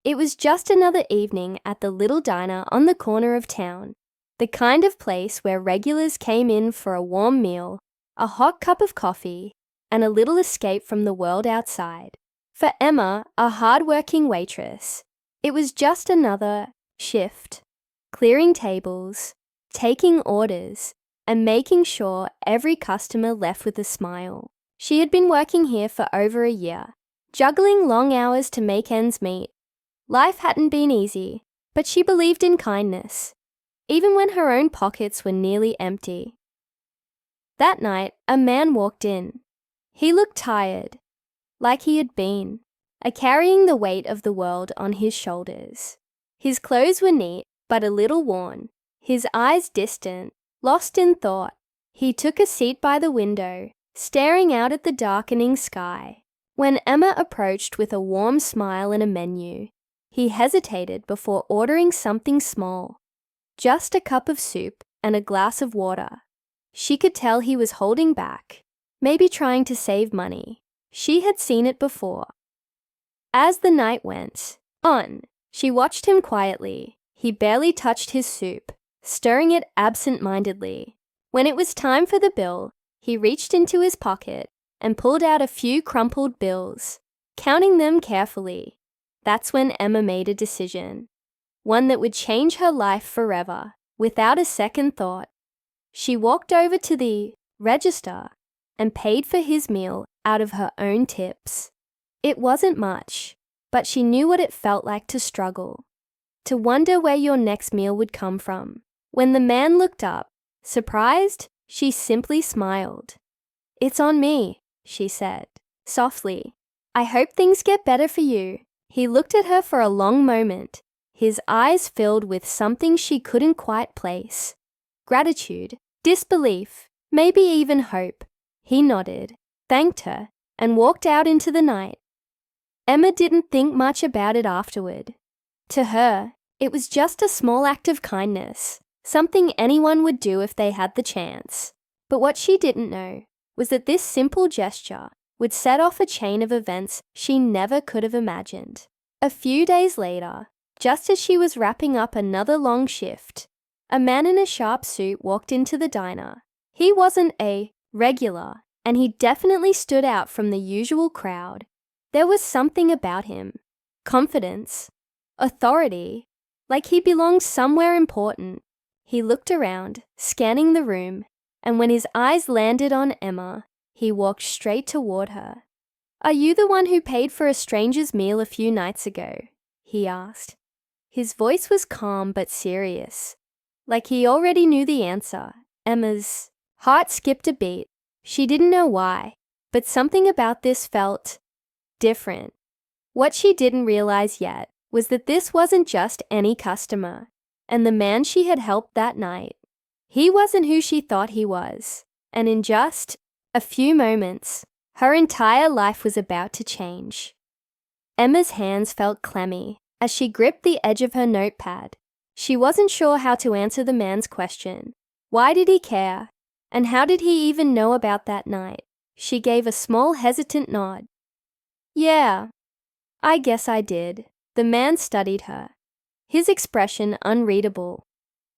It was just another evening at the little diner on the corner of town, the kind of place where regulars came in for a warm meal, a hot cup of coffee, and a little escape from the world outside. For Emma, a hard-working waitress, it was just another shift, clearing tables, taking orders, and making sure every customer left with a smile. She had been working here for over a year, juggling long hours to make ends meet. Life hadn't been easy, but she believed in kindness, even when her own pockets were nearly empty. That night, a man walked in. He looked tired, like he had been, carrying the weight of the world on his shoulders. His clothes were neat, but a little worn, his eyes distant, lost in thought. He took a seat by the window, staring out at the darkening sky. When Emma approached with a warm smile and a menu, he hesitated before ordering something small, just a cup of soup and a glass of water. She could tell he was holding back, maybe trying to save money. She had seen it before. As the night went on, she watched him quietly. He barely touched his soup, stirring it absent-mindedly. When it was time for the bill, he reached into his pocket and pulled out a few crumpled bills, counting them carefully. That's when Emma made a decision, one that would change her life forever. Without a second thought, she walked over to the register and paid for his meal out of her own tips. It wasn't much, but she knew what it felt like to struggle, to wonder where your next meal would come from. When the man looked up, surprised, she simply smiled. "It's on me," she said, softly. "I hope things get better for you." He looked at her for a long moment, his eyes filled with something she couldn't quite place. Gratitude, disbelief, maybe even hope. He nodded, thanked her, and walked out into the night. Emma didn't think much about it afterward. To her, it was just a small act of kindness, something anyone would do if they had the chance. But what she didn't know was that this simple gesture would set off a chain of events she never could have imagined. A few days later, just as she was wrapping up another long shift, a man in a sharp suit walked into the diner. He wasn't a regular, and he definitely stood out from the usual crowd. There was something about him, confidence, authority, like he belonged somewhere important. He looked around, scanning the room, and when his eyes landed on Emma, he walked straight toward her. "Are you the one who paid for a stranger's meal a few nights ago?" he asked. His voice was calm but serious, like he already knew the answer. Emma's heart skipped a beat. She didn't know why, but something about this felt different. What she didn't realize yet was that this wasn't just any customer, and the man she had helped that night, he wasn't who she thought he was. And in just a few moments, her entire life was about to change. Emma's hands felt clammy as she gripped the edge of her notepad. She wasn't sure how to answer the man's question. Why did he care? And how did he even know about that night? She gave a small hesitant nod. "Yeah, I guess I did." The man studied her, his expression unreadable.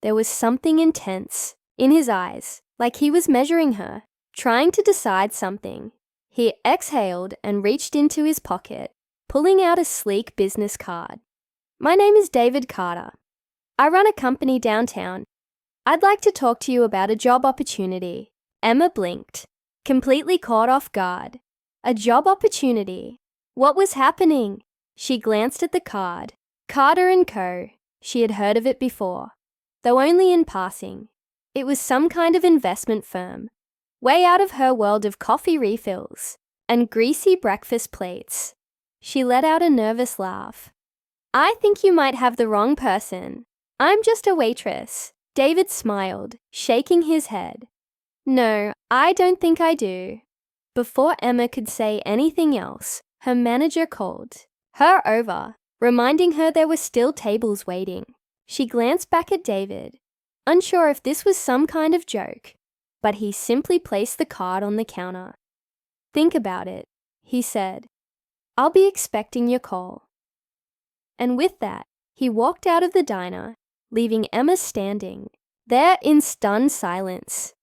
There was something intense in his eyes, like he was measuring her, trying to decide something. He exhaled and reached into his pocket, pulling out a sleek business card. "My name is David Carter. I run a company downtown. I'd like to talk to you about a job opportunity." Emma blinked, completely caught off guard. A job opportunity? What was happening? She glanced at the card. Carter & Co. She had heard of it before, though only in passing. It was some kind of investment firm, way out of her world of coffee refills and greasy breakfast plates. She let out a nervous laugh. "I think you might have the wrong person. I'm just a waitress." David smiled, shaking his head. "No, I don't think I do." Before Emma could say anything else, her manager called her over, reminding her there were still tables waiting. She glanced back at David, unsure if this was some kind of joke, but he simply placed the card on the counter. "Think about it," he said. "I'll be expecting your call." And with that, he walked out of the diner, leaving Emma standing there in stunned silence.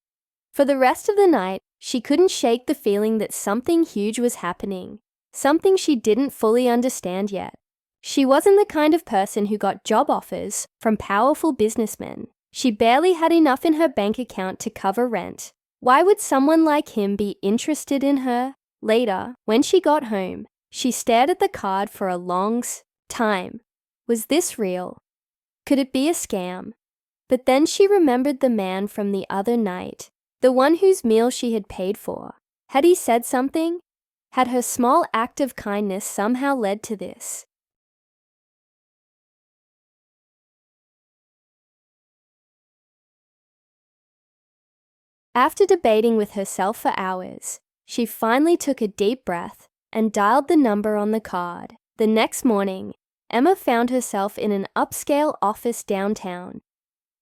For the rest of the night, she couldn't shake the feeling that something huge was happening, something she didn't fully understand yet. She wasn't the kind of person who got job offers from powerful businessmen. She barely had enough in her bank account to cover rent. Why would someone like him be interested in her? Later, when she got home, she stared at the card for a long time. Was this real? Could it be a scam? But then she remembered the man from the other night, the one whose meal she had paid for. Had he said something? Had her small act of kindness somehow led to this? After debating with herself for hours, she finally took a deep breath and dialed the number on the card. The next morning, Emma found herself in an upscale office downtown,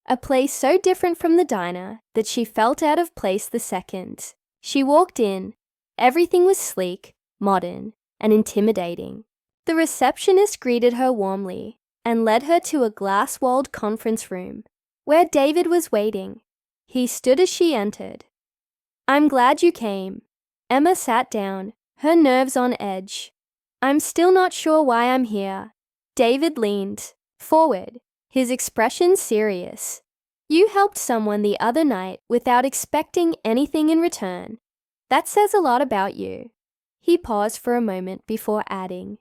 a place so different from the diner that she felt out of place the second she walked in. Everything was sleek, modern, and intimidating. The receptionist greeted her warmly and led her to a glass-walled conference room where David was waiting. He stood as she entered. "I'm glad you came." Emma sat down, her nerves on edge. "I'm still not sure why I'm here." David leaned forward, his expression serious. "You helped someone the other night without expecting anything in return. That says a lot about you." He paused for a moment before adding,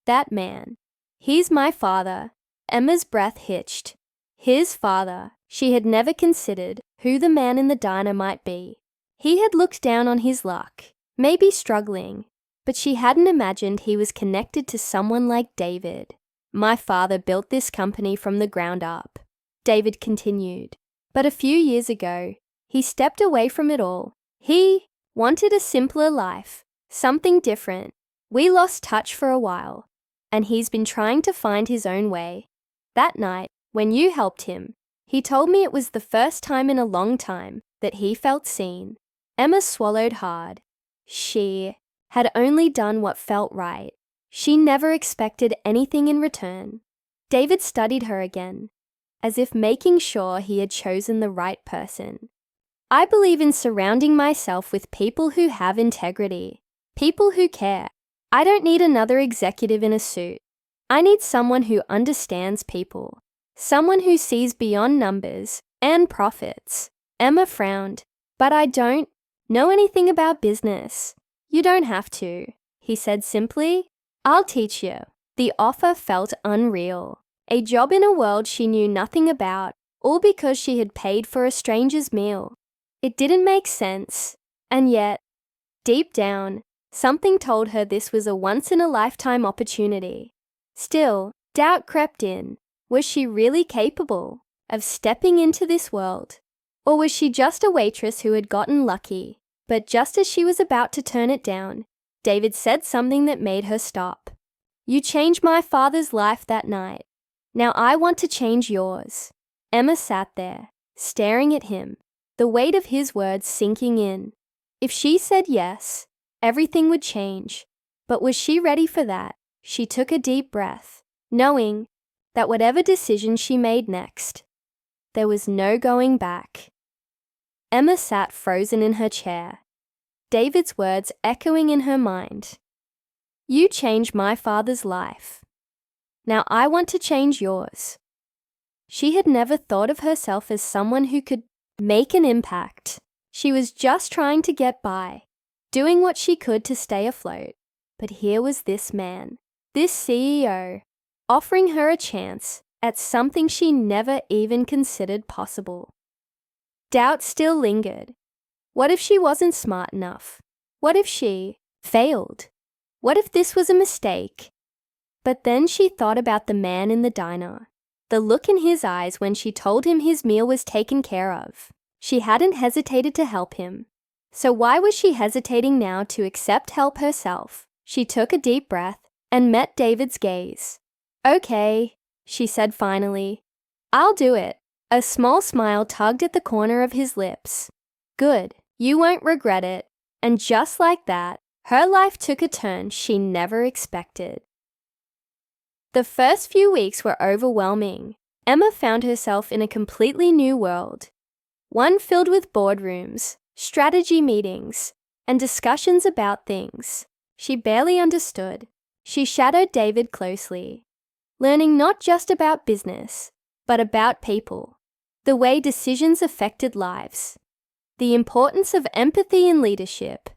"That man, he's my father." Emma's breath hitched. His father. She had never considered who the man in the diner might be. He had looked down on his luck, maybe struggling, but she hadn't imagined he was connected to someone like David. "My father built this company from the ground up," David continued. "But a few years ago, he stepped away from it all. He wanted a simpler life, something different. We lost touch for a while, and he's been trying to find his own way. That night, when you helped him, he told me it was the first time in a long time that he felt seen." Emma swallowed hard. She had only done what felt right. She never expected anything in return. David studied her again, as if making sure he had chosen the right person. "I believe in surrounding myself with people who have integrity, people who care. I don't need another executive in a suit. I need someone who understands people, someone who sees beyond numbers and profits." Emma frowned. "But I don't know anything about business." "You don't have to," he said simply. "I'll teach you." The offer felt unreal. A job in a world she knew nothing about, all because she had paid for a stranger's meal. It didn't make sense, and yet, deep down, something told her this was a once-in-a-lifetime opportunity. Still, doubt crept in. Was she really capable of stepping into this world? Or was she just a waitress who had gotten lucky? But just as she was about to turn it down, David said something that made her stop. "You changed my father's life that night. Now I want to change yours." Emma sat there, staring at him, the weight of his words sinking in. If she said yes, everything would change. But was she ready for that? She took a deep breath, knowing that whatever decision she made next, there was no going back. Emma sat frozen in her chair, David's words echoing in her mind. "You changed my father's life. Now I want to change yours." She had never thought of herself as someone who could make an impact. She was just trying to get by, doing what she could to stay afloat. But here was this man, this CEO, offering her a chance at something she never even considered possible. Doubt still lingered. What if she wasn't smart enough? What if she failed? What if this was a mistake? But then she thought about the man in the diner, the look in his eyes when she told him his meal was taken care of. She hadn't hesitated to help him. So why was she hesitating now to accept help herself? She took a deep breath and met David's gaze. "Okay," she said finally. "I'll do it." A small smile tugged at the corner of his lips. "Good, you won't regret it." And just like that, her life took a turn she never expected. The first few weeks were overwhelming. Emma found herself in a completely new world, one filled with boardrooms, strategy meetings, and discussions about things she barely understood. She shadowed David closely, learning not just about business, but about people, the way decisions affected lives, the importance of empathy in leadership,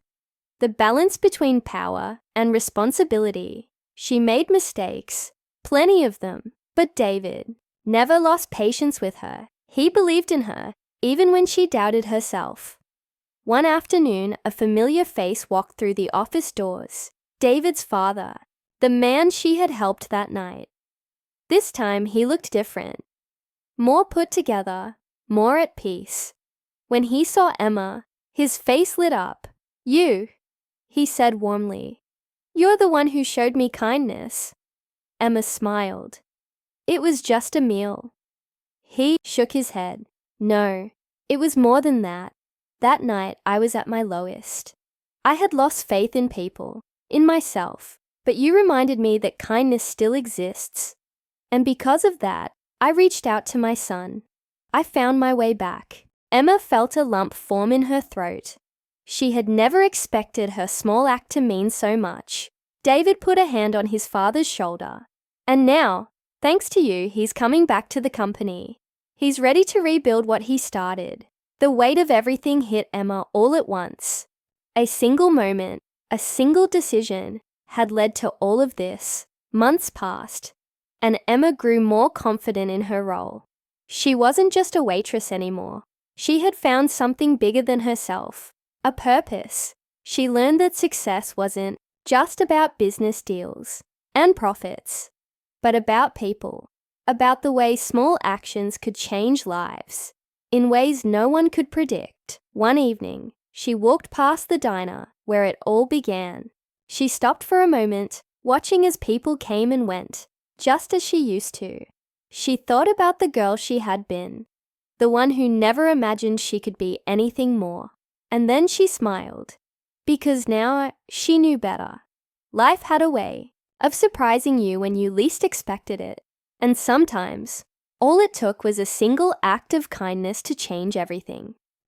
the balance between power and responsibility. She made mistakes, plenty of them, but David never lost patience with her. He believed in her, even when she doubted herself. One afternoon, a familiar face walked through the office doors. David's father, the man she had helped that night. This time, he looked different, more put together, more at peace. When he saw Emma, his face lit up. "You," he said warmly. "You're the one who showed me kindness." Emma smiled. "It was just a meal." He shook his head. "No, it was more than that. That night I was at my lowest. I had lost faith in people, in myself, but you reminded me that kindness still exists. And because of that, I reached out to my son. I found my way back." Emma felt a lump form in her throat. She had never expected her small act to mean so much. David put a hand on his father's shoulder. "And now, thanks to you, he's coming back to the company. He's ready to rebuild what he started." The weight of everything hit Emma all at once. A single moment, a single decision had led to all of this. Months passed, and Emma grew more confident in her role. She wasn't just a waitress anymore. She had found something bigger than herself, a purpose. She learned that success wasn't just about business deals and profits, but about people, about the way small actions could change lives in ways no one could predict. One evening, she walked past the diner where it all began. She stopped for a moment, watching as people came and went, just as she used to. She thought about the girl she had been, the one who never imagined she could be anything more. And then she smiled, because now she knew better. Life had a way of surprising you when you least expected it, and sometimes all it took was a single act of kindness to change everything.